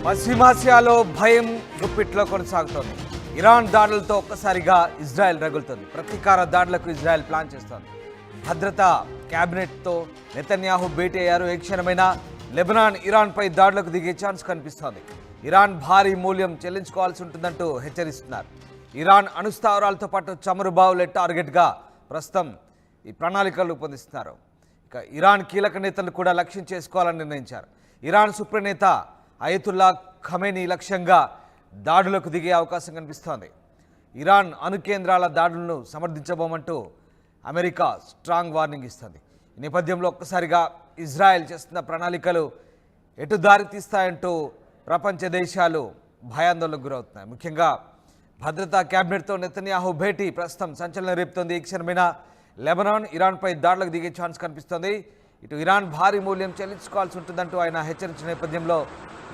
పశ్చిమాసియాలో భయం గుప్పిట్లో కొనసాగుతోంది. ఇరాన్ దాడులతో ఒక్కసారిగా ఇజ్రాయెల్ రగులుతోంది. ప్రతీకార దాడులకు ఇజ్రాయెల్ ప్లాన్ చేస్తోంది. భద్రతా కేబినెట్తో నెతన్యాహు భేటీ అయ్యారు. ఏ క్షణమైనా లెబనాన్ ఇరాన్పై దాడులకు దిగే ఛాన్స్ కనిపిస్తోంది. ఇరాన్ భారీ మూల్యం చెల్లించుకోవాల్సి ఉంటుందంటూ హెచ్చరిస్తున్నారు. ఇరాన్ అణుస్థావరాలతో పాటు చమురు బావులే టార్గెట్గా ప్రస్తుతం ఈ ప్రణాళికలు రూపొందిస్తున్నారు. ఇక ఇరాన్ కీలక నేతలు కూడా లక్ష్యం చేసుకోవాలని నిర్ణయించారు. ఇరాన్ సుప్రనేత అయతుల్లా ఖమేనీ లక్ష్యంగా దాడులకు దిగే అవకాశం కనిపిస్తోంది. ఇరాన్ అణు కేంద్రాల దాడులను సమర్థించబోమంటూ అమెరికా స్ట్రాంగ్ వార్నింగ్ ఇస్తుంది. ఈ నేపథ్యంలో ఒక్కసారిగా ఇజ్రాయెల్ చేస్తున్న ప్రణాళికలు ఎటు దారి తీస్తాయంటూ ప్రపంచ దేశాలు భయాందోళనకు గురవుతున్నాయి. ముఖ్యంగా భద్రతా కేబినెట్తో నెతన్యాహు భేటీ ప్రస్తుతం సంచలనం రేపుతోంది. ఈ క్షణమైన లెబనాన్ ఇరాన్పై దాడులకు దిగే ఛాన్స్ కనిపిస్తోంది. ఇటు ఇరాన్ భారీ మూల్యం చెల్లించుకోవాల్సి ఉంటుందంటూ ఆయన హెచ్చరించిన నేపథ్యంలో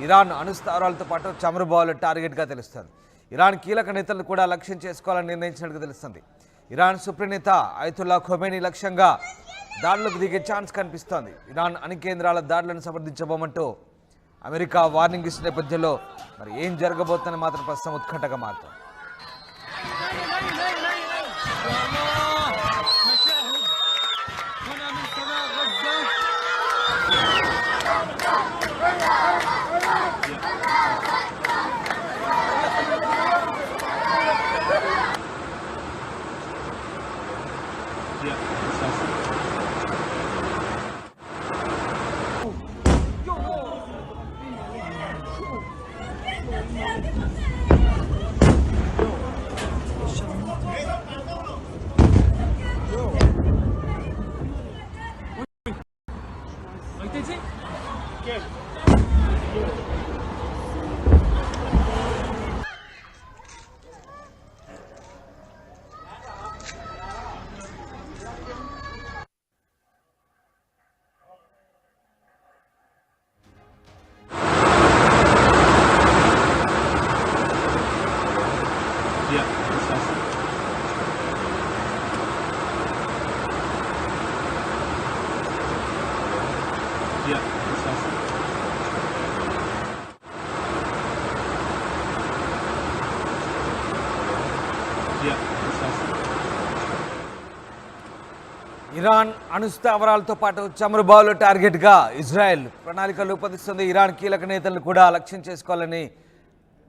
ఇరాన్ అణుస్థావరాలతో పాటు చమురు బావుల టార్గెట్గా తెలుస్తుంది. ఇరాన్ కీలక నేతలను కూడా లక్ష్యం చేసుకోవాలని నిర్ణయించినట్టుగా తెలుస్తుంది. ఇరాన్ సుప్రనేత అయతుల్లా ఖొమేనీ లక్ష్యంగా దాడులకు దిగే ఛాన్స్ కనిపిస్తోంది. ఇరాన్ అణు కేంద్రాల దాడులను సమర్థించబోమంటూ అమెరికా వార్నింగ్ ఇచ్చిన నేపథ్యంలో మరి ఏం జరగబోతుందని మాత్రం ప్రస్తుతం ఉత్కంఠగా మారుతోంది. ఇరాన్ అణుస్థావరాలతో పాటు చమురు బావుల టార్గెట్గా ఇజ్రాయెల్ ప్రణాళికలు రూపొందిస్తుంది. ఇరాన్ కీలక నేతలను కూడా లక్ష్యం చేసుకోవాలని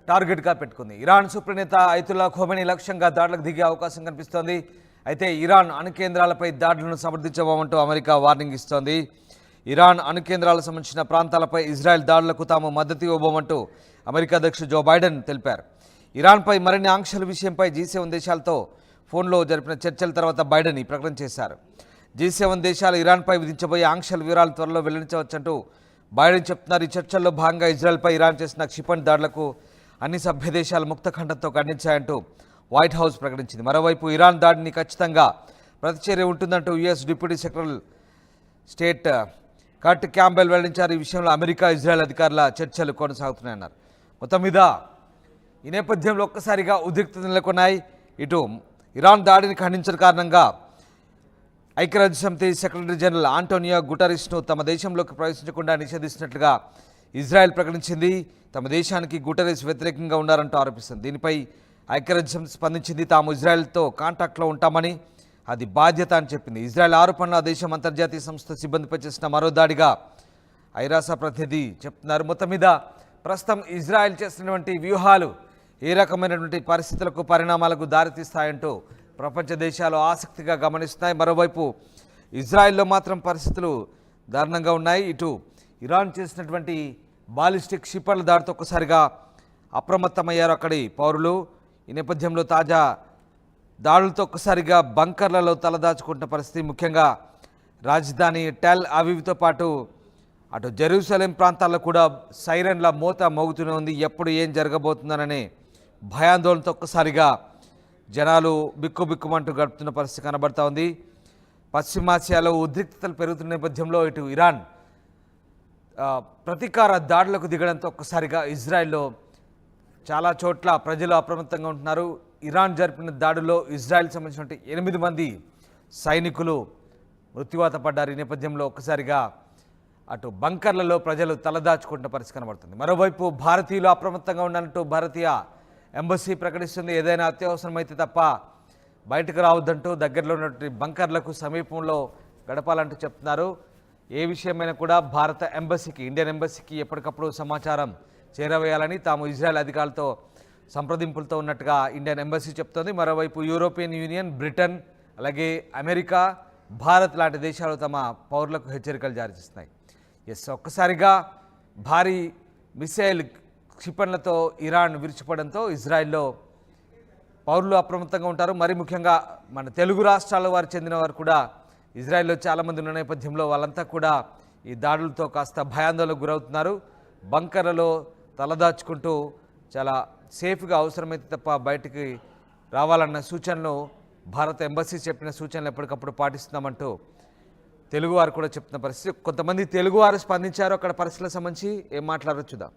టార్గెట్గా పెట్టుకుంది. ఇరాన్ సుప్రనేత అయతుల్లా ఖొమేనీ లక్ష్యంగా దాడులకు దిగే అవకాశం కనిపిస్తోంది. అయితే ఇరాన్ అణు కేంద్రాలపై దాడులను సమర్థించబోమంటూ అమెరికా వార్నింగ్ ఇస్తోంది. ఇరాన్ అణు కేంద్రాలకు సంబంధించిన ప్రాంతాలపై ఇజ్రాయెల్ దాడులకు తాము మద్దతు ఇవ్వబోమంటూ అమెరికా అధ్యక్షుడు జో బైడెన్ తెలిపారు. ఇరాన్పై మరిన్ని ఆంక్షల విషయంపై G7 దేశాలతో ఫోన్లో జరిపిన చర్చల తర్వాత బైడెన్ ఈ ప్రకటన చేశారు. G7 దేశాలు ఇరాన్పై విధించబోయే ఆంక్షల వివరాలు త్వరలో వెల్లడించవచ్చంటూ బైడెన్ చెప్తున్నారు. ఈ చర్చల్లో భాగంగా ఇజ్రాయెల్పై ఇరాన్ చేసిన క్షిపణి దాడులకు అన్ని సభ్య దేశాలు ముక్తఖండంతో ఖండించాయంటూ వైట్ హౌస్ ప్రకటించింది. మరోవైపు ఇరాన్ దాడిని ఖచ్చితంగా ప్రతిచర్య ఉంటుందంటూ US డిప్యూటీ సెక్రటరీ స్టేట్ కర్ట్ క్యాంబెల్ వెల్లడించారు. ఈ విషయంలో అమెరికా ఇజ్రాయెల్ అధికారుల చర్చలు కొనసాగుతున్నాయన్నారు. మొత్తం మీద ఈ నేపథ్యంలో ఒక్కసారిగా ఉద్రిక్తతలు నెలకొన్నాయి. ఇటు ఇరాన్ దాడిని ఖండించిన కారణంగా ఐక్యరాజ్యసమితి సెక్రటరీ జనరల్ ఆంటోనియో గుటెరస్ను తమ దేశంలోకి ప్రవేశించకుండా నిషేధిస్తున్నట్లుగా ఇజ్రాయెల్ ప్రకటించింది. తమ దేశానికి గుటెరస్ వ్యతిరేకంగా ఉన్నారంటూ ఆరోపిస్తుంది. దీనిపై ఐక్యరాజ్యసమితి స్పందించింది. తాము ఇజ్రాయెల్తో కాంటాక్ట్లో ఉంటామని, అది బాధ్యత అని చెప్పింది. ఇజ్రాయెల్ ఆరోపణలు ఆ దేశం అంతర్జాతీయ సంస్థ సిబ్బందిపై చేసిన మరో దాడిగా ఐరాస ప్రతినిధి చెప్తున్నారు. మొత్తం మీద ప్రస్తుతం ఇజ్రాయెల్ చేస్తున్నటువంటి వ్యూహాలు ఏ రకమైనటువంటి పరిస్థితులకు పరిణామాలకు దారితీస్తాయంటూ ప్రపంచ దేశాలు ఆసక్తిగా గమనిస్తున్నాయి. మరోవైపు ఇజ్రాయెల్లో మాత్రం పరిస్థితులు దారుణంగా ఉన్నాయి. ఇటు ఇరాన్ చేసినటువంటి బాలిస్టిక్ క్షిపణుల దాడితో ఒక్కసారిగా అప్రమత్తమయ్యారు అక్కడి పౌరులు. ఈ నేపథ్యంలో తాజా దాడులతో ఒక్కసారిగా బంకర్లలో తలదాచుకుంటున్న పరిస్థితి. ముఖ్యంగా రాజధాని టెల్ అవీవ్తో పాటు అటు జెరూసలేం ప్రాంతాల్లో కూడా సైరన్ల మోత మోగుతూనే ఉంది. ఎప్పుడు ఏం జరగబోతుందననే భయాందోళనతో ఒక్కసారిగా జనాలు బిక్కుబిక్కుమంటూ గడుపుతున్న పరిస్థితి కనబడతా ఉంది. పశ్చిమాసియాలో ఉద్రిక్తతలు పెరుగుతున్న నేపథ్యంలో ఇటు ఇరాన్ ప్రతీకార దాడులకు దిగడంతో ఒక్కసారిగా ఇజ్రాయెల్లో చాలా చోట్ల ప్రజలు అప్రమత్తంగా ఉంటున్నారు. ఇరాన్ జరిపిన దాడుల్లో ఇజ్రాయెల్కి సంబంధించిన 8 మంది సైనికులు మృత్యువాత పడ్డారు. ఈ నేపథ్యంలో ఒక్కసారిగా అటు బంకర్లలో ప్రజలు తలదాచుకుంటున్న పరిస్థితి కనబడుతుంది. మరోవైపు భారతీయులు అప్రమత్తంగా ఉన్నట్టు భారతీయ ఎంబసీ ప్రకటిస్తుంది. ఏదైనా అత్యవసరమైతే తప్ప బయటకు రావద్దంటూ దగ్గరలో ఉన్నటువంటి బంకర్లకు సమీపంలో గడపాలంటూ చెప్తున్నారు. ఏ విషయమైనా కూడా భారత ఎంబసీకి, ఇండియన్ ఎంబసీకి ఎప్పటికప్పుడు సమాచారం చేరవేయాలని తాము ఇజ్రాయెల్ అధికారులతో సంప్రదింపులతో ఉన్నట్టుగా ఇండియన్ ఎంబసీ చెప్తోంది. మరోవైపు యూరోపియన్ యూనియన్, బ్రిటన్, అలాగే అమెరికా, భారత్ లాంటి దేశాలు తమ పౌరులకు హెచ్చరికలు జారీ చేస్తున్నాయి. ఒక్కసారిగా భారీ మిసైల్ క్షిపణులతో ఇరాన్ విరుచుపడంతో ఇజ్రాయెల్లో పౌరులు అప్రమత్తంగా ఉంటారు. మరి ముఖ్యంగా మన తెలుగు రాష్ట్రాల వారు చెందిన వారు కూడా ఇజ్రాయెల్లో చాలామంది ఉన్న నేపథ్యంలో వాళ్ళంతా కూడా ఈ దాడులతో కాస్త భయాందోళనకు గురవుతున్నారు. బంకర్లలో తలదాచుకుంటూ చాలా సేఫ్గా అవసరమైతే తప్ప బయటికి రావాలన్న సూచనలు భారత ఎంబసీ చెప్పిన సూచనలు ఎప్పటికప్పుడు పాటిస్తున్నామంటూ తెలుగువారు కూడా చెప్తున్న పరిస్థితి. కొంతమంది తెలుగువారు స్పందించారు. అక్కడ పరిస్థితులకు సంబంధించి ఏం మాట్లాడో చూద్దాం.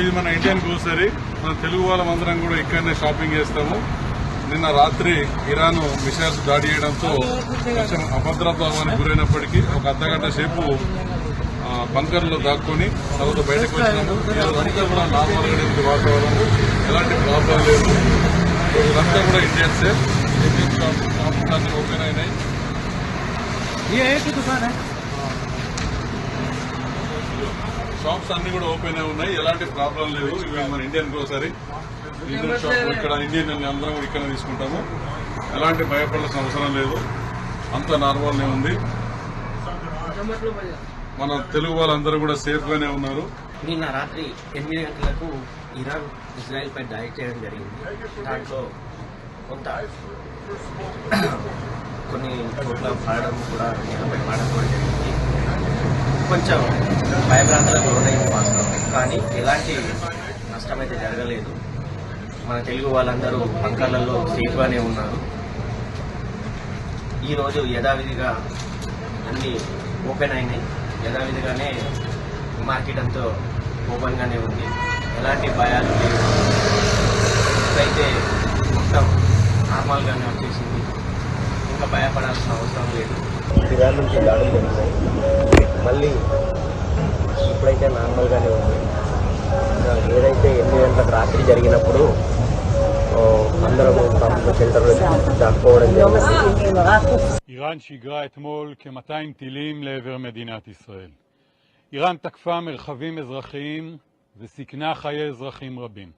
ఇది మన ఇండియన్ గ్రోసరీ. మన తెలుగు వాళ్ళమందరం కూడా ఇక్కడనే షాపింగ్ చేస్తాము. నిన్న రాత్రి ఇరాన్ మిసైల్స్ దాడి చేయడంతో కొంచెం అభద్రతానికి గురైనప్పటికీ ఒక అర్ధగంట సేపు బంకర్లో దాక్కొని తర్వాత బయటకు వచ్చినాము. ఇదంతా కూడా నార్మల్గా ఉంది వాతావరణం, ఎలాంటి ప్రాబ్లం లేదు. ఇదంతా కూడా ఇండియన్సే. ఇండియన్ షాప్స్ అన్ని ఓపెన్ అయినాయి. షాప్స్ అన్ని కూడా ఓపెన్ అయి ఉన్నాయి, ఎలాంటి ప్రాబ్లం లేదు. ఇవి మన ఇండియన్ గ్రోసరీ, ఇండియన్ షాప్. ఇక్కడ ఇండియన్ అందరం కూడా ఇక్కడ తీసుకుంటాము. ఎలాంటి భయపడాల్సిన అవసరం లేదు, అంత నార్మల్నే ఉంది. మన తెలుగు వాళ్ళందరూ కూడా సేఫ్ గానే ఉన్నారు. నిన్న రాత్రి 8 గంటలకు ఇరాన్ ఇజ్రాయెల్ పై దాడి చేయడం జరిగింది. దాంట్లో కొన్ని చోట్ల పాడడం కూడా నేలపై పాడడం కూడా జరిగింది. కొంచెం భయభ్రాంతులకు లోనైంది వాస్తవం, కానీ ఎలాంటి నష్టమైతే జరగలేదు. మన తెలుగు వాళ్ళందరూ బంకర్లలో సేఫ్గానే ఉన్నారు. ఈరోజు యథావిధిగా అన్ని ఓపెన్ అయినాయి. యథావిధిగానే మార్కెట్ అంతా ఓపెన్గానే ఉంది. ఎలాంటి భయాలు లేవు. ఇప్పుడైతే మొత్తం నార్మల్గానే వచ్చేసింది. ఇంకా భయపడాల్సిన అవసరం లేదు. ఇరాన్ నుంచి దాడులు జరిగినాయి. మళ్ళీ ఇప్పుడైతే నార్మల్గానే ఉంది. ఏదైతే 8 గంటలకు రాత్రి జరిగినప్పుడు అందరము సెంటర్లో దాక్కోవడం జరిగింది. איראן שיגרה אתמול כ-200 טילים לעבר מדינת ישראל. איראן תקפה מרחבים אזרחיים וסיכנה חיי אזרחים רבים.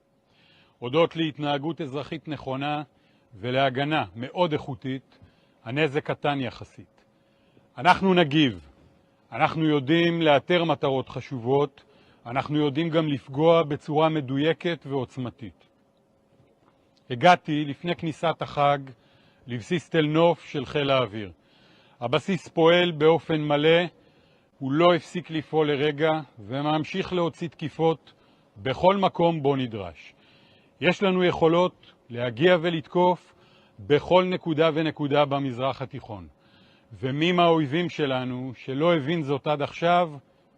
הודות להתנהגות אזרחית נכונה ולהגנה מאוד איכותית, הנזק קטן יחסית. אנחנו נגיב. אנחנו יודעים לאתר מטרות חשובות, אנחנו יודעים גם לפגוע בצורה מדויקת ועוצמתית. הגעתי לפני כניסת החג לבסיס תל נוף של חיל האוויר. הבסיס פועל באופן מלא, הוא לא הפסיק לפעול לרגע וממשיך להוציא תקיפות בכל מקום בו נדרש. יש לנו יכולות להגיע ולתקוף בכל נקודה ונקודה במזרח התיכון. ומי מהאויבים שלנו שלא הבין זאת עד עכשיו,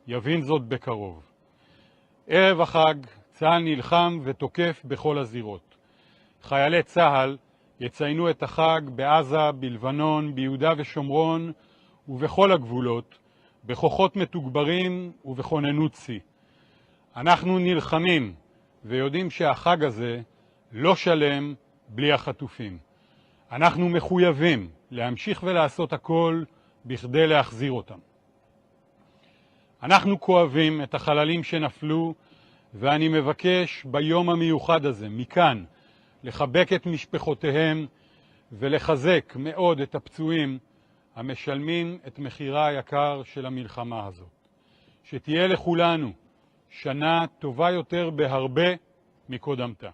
יבין זאת בקרוב. ערב החג צה"ל נלחם ותוקף בכל הזירות. חיילי צה"ל יציינו את החג בעזה, בלבנון, ביהודה ושומרון ובכל הגבולות, בכוחות מתוגברים ובכוננות שיא. אנחנו נלחמים ויודעים שהחג הזה לא שלם בלי החטופים. אנחנו מחויבים להמשיך ולעשות הכל בכדי להחזיר אותם. אנחנו כואבים את החללים שנפלו, ואני מבקש ביום המיוחד הזה, מכאן, לחבק את משפחותיהם ולחזק מאוד את הפצועים המשלמים את מחירה היקר של המלחמה הזאת. שתהיה לכולנו שנה טובה יותר בהרבה מקודמתה.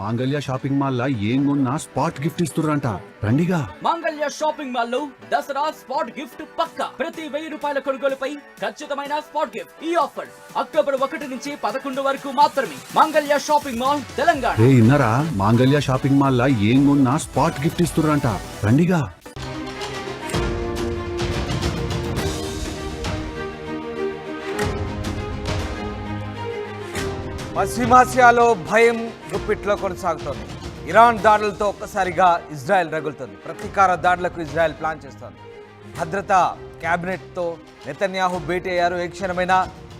మాంగళ్య షాపింగ్ మాల్ లా ఏం కొన్నా స్పాట్ గిఫ్ట్ ఇస్తుర్రంట రండిగా. మాంగళ్య షాపింగ్ మాల్ లో దసరా స్పాట్ గిఫ్ట్ పక్కా. ప్రతి 1000 రూపాయల కొనుగోలుపై ఖచ్చితమైన స్పాట్ గిఫ్ట్. ఈ ఆఫర్ అక్టోబర్ 1 నుంచి 11 వరకు మాత్రమే. మాంగళ్య షాపింగ్ మాల్, తెలంగాణ. ఇన్నరా మాంగళ్య షాపింగ్ మాల్ లా ఏం కొన్నా స్పాట్ గిఫ్ట్ ఇస్తుర్రంట రండిగా. పశ్చిమాసియాలో భయం గుప్పిట్లో కొనసాగుతోంది. ఇరాన్ దాడులతో ఒక్కసారిగా ఇజ్రాయెల్ రగులుతోంది. ప్రతీకార దాడులకు ఇజ్రాయెల్ ప్లాన్ చేస్తోంది. భద్రతా కేబినెట్తో నెతన్యాహు భేటీ అయ్యారు. ఏ క్షణమైనా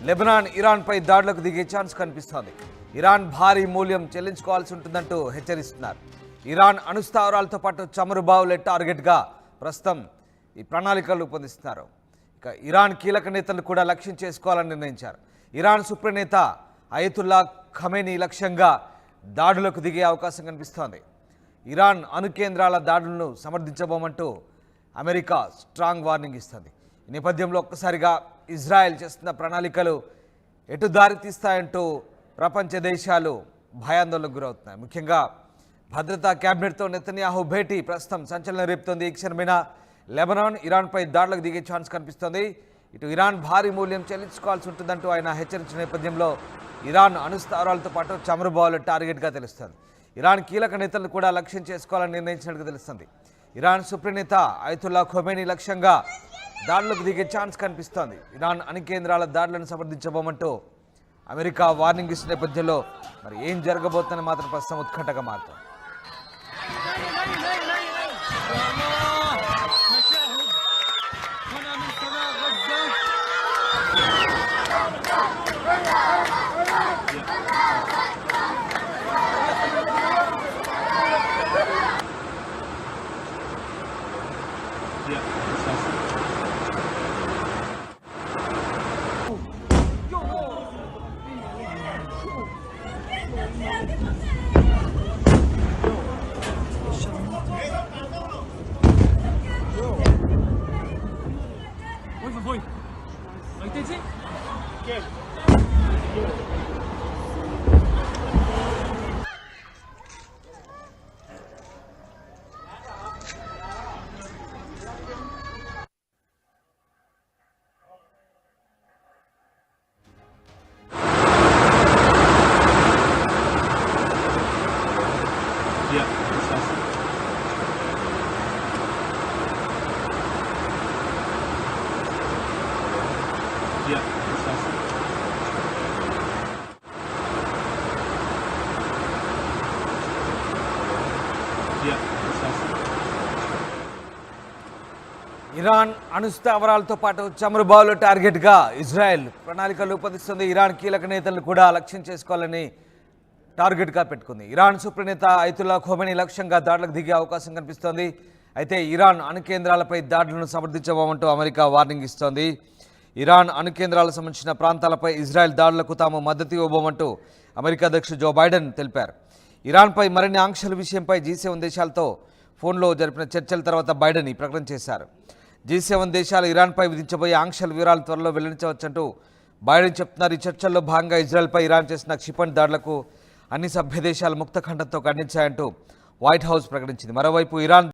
లెబనాన్ ఇరాన్పై దాడులకు దిగే ఛాన్స్ కనిపిస్తోంది. ఇరాన్ భారీ మూల్యం చెల్లించుకోవాల్సి ఉంటుందంటూ హెచ్చరిస్తున్నారు. ఇరాన్ అణుస్థావరాలతో పాటు చమురు బావులే టార్గెట్గా ప్రస్తుతం ఈ ప్రణాళికలు రూపొందిస్తున్నారు. ఇక ఇరాన్ కీలక నేతలు కూడా లక్ష్యం చేసుకోవాలని నిర్ణయించారు. ఇరాన్ సుప్రనేత అయతుల్లా ఖమేనీ లక్ష్యంగా దాడులకు దిగే అవకాశం కనిపిస్తోంది. ఇరాన్ అణు కేంద్రాల దాడులను సమర్థించబోమంటూ అమెరికా స్ట్రాంగ్ వార్నింగ్ ఇస్తుంది. ఈ నేపథ్యంలో ఒక్కసారిగా ఇజ్రాయెల్ చేస్తున్న ప్రణాళికలు ఎటు దారి తీస్తాయంటూ ప్రపంచ దేశాలు భయాందోళనకు గురవుతున్నాయి. ముఖ్యంగా భద్రతా కేబినెట్తో నెతన్యాహు భేటీ ప్రస్తుతం సంచలనం రేపుతోంది. ఈ క్షణమైన లెబనాన్ ఇరాన్పై దాడులకు దిగే ఛాన్స్ కనిపిస్తోంది. ఇటు ఇరాన్ భారీ మూల్యం చెల్లించుకోవాల్సి ఉంటుందంటూ ఆయన హెచ్చరించిన నేపథ్యంలో ఇరాన్ అణుస్థావరాలతో పాటు చమురు బావుల టార్గెట్గా తెలుస్తుంది. ఇరాన్ కీలక నేతలను కూడా లక్ష్యం చేసుకోవాలని నిర్ణయించినట్టుగా తెలుస్తుంది. ఇరాన్ సుప్రనేత అయతుల్లా ఖొమేనీ లక్ష్యంగా దాడులకు దిగే ఛాన్స్ కనిపిస్తోంది. ఇరాన్ అణు కేంద్రాల దాడులను సమర్థించబోమంటూ అమెరికా వార్నింగ్ ఇచ్చిన నేపథ్యంలో మరి ఏం జరగబోతుందని మాత్రం ప్రస్తుతం ఉత్కంఠగా మారుతుంది. ఇరాన్ అణుస్థావరాలతో పాటు చమురు బావుల టార్గెట్గా ఇజ్రాయెల్ ప్రణాళికలు రూపొందిస్తుంది. ఇరాన్ కీలక నేతలను కూడా లక్ష్యం చేసుకోవాలని టార్గెట్గా పెట్టుకుంది. ఇరాన్ సుప్రనేత అయతుల్లా ఖొమేనీ లక్ష్యంగా దాడులకు దిగే అవకాశం కనిపిస్తోంది. అయితే ఇరాన్ అణు కేంద్రాలపై దాడులను సమర్థించబోమంటూ అమెరికా వార్నింగ్ ఇస్తోంది. ఇరాన్ అణు కేంద్రాలకు సంబంధించిన ప్రాంతాలపై ఇజ్రాయెల్ దాడులకు తాము మద్దతు ఇవ్వబోమంటూ అమెరికా అధ్యక్షుడు జో బైడెన్ తెలిపారు. ఇరాన్పై మరిన్ని ఆంక్షల విషయంపై G7 దేశాలతో ఫోన్లో జరిపిన చర్చల తర్వాత బైడెన్ ఈ ప్రకటన చేశారు. G7 దేశాలు ఇరాన్పై విధించబోయే ఆంక్షల వివరాలు త్వరలో వెల్లడించవచ్చంటూ బైడెన్ చెప్తున్నారు. ఈ చర్చల్లో భాగంగా ఇజ్రాయెల్పై ఇరాన్ చేసిన క్షిపణి దాడులకు అన్ని సభ్య దేశాలు ముక్త ఖండంతో ఖండించాయంటూ వైట్ హౌస్ ప్రకటించింది. మరోవైపు ఇరాన్